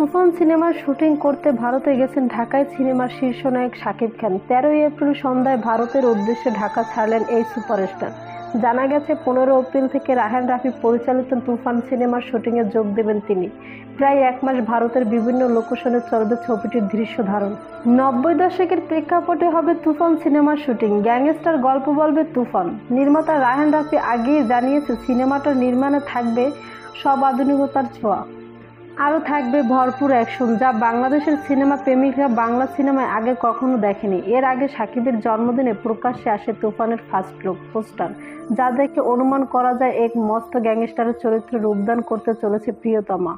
তুফান সিনেমার শুটিং করতে ভারতে গেছেন ঢাকায় সিনেমার শীর্ষ নায়ক শাকিব খান। 13ই এপ্রিল সন্ধ্যায় ভারতের উদ্দেশ্যে ঢাকা ছাড়লেন এই সুপারস্টার। জানা গেছে 15 এপ্রিল থেকে রায়হান রাফি পরিচালিত তুফান সিনেমার শুটিংয়ে যোগ দেবেন তিনি। প্রায় এক মাস ভারতের বিভিন্ন লোকেশনে চলবে ছবিটির দৃশ্য ধারণ। 90 দশকের প্রেক্ষাপটে হবে তুফান সিনেমার শুটিং। গ্যাংস্টার গল্প বলবে তুফান। নির্মাতা রায়হান রাফি আগেই জানিয়েছে সিনেমাটার নির্মাণে থাকবে সব আধুনিকতার ছোঁয়া। আরও থাকবে ভরপুর অ্যাকশন, যা বাংলাদেশের সিনেমা প্রেমিকরা বাংলা সিনেমায় আগে কখনো দেখেনি। এর আগে সাকিবের জন্মদিনে প্রকাশ্যে আসে তুফানের ফার্স্ট লুক পোস্টার, যা দেখে অনুমান করা যায় এক মস্ত গ্যাংস্টারের চরিত্রে রূপদান করতে চলেছে প্রিয়তমা।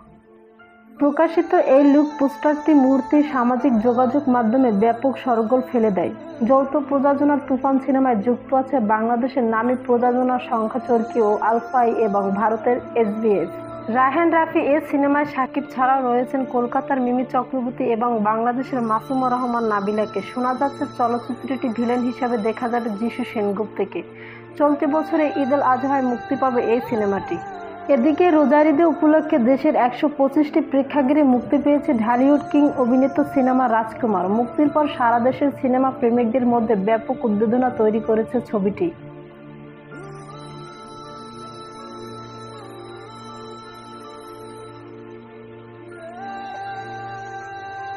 প্রকাশিত এই লুক পোস্টারটি মুহূর্তেই সামাজিক যোগাযোগ মাধ্যমে ব্যাপক শোরগোল ফেলে দেয়। যৌথ প্রযোজনার তুফান সিনেমায় যুক্ত আছে বাংলাদেশের নামী প্রযোজনা সংখ্যা চরকি ও আলফাই এবং ভারতের এসবিএফ। রায়হান রাফি এই সিনেমায় সাকিব ছাড়াও রয়েছেন কলকাতার মিমি চক্রবর্তী এবং বাংলাদেশের মাসুমা রহমান নাবিলাকে। শোনা যাচ্ছে চলচ্চিত্রটি ভিলেন হিসাবে দেখা যাবে যিশু সেনগুপ্তকে। চলতি বছরে ঈদ উল আজহায় মুক্তি পাবে এই সিনেমাটি। এদিকে রোজার ঈদ উপলক্ষে দেশের 125টি প্রেক্ষাগৃহে মুক্তি পেয়েছে ঢালিউড কিং অভিনীত সিনেমা রাজকুমার। মুক্তির পর সারা দেশের সিনেমা প্রেমিকদের মধ্যে ব্যাপক উদ্দীপনা তৈরি করেছে ছবিটি।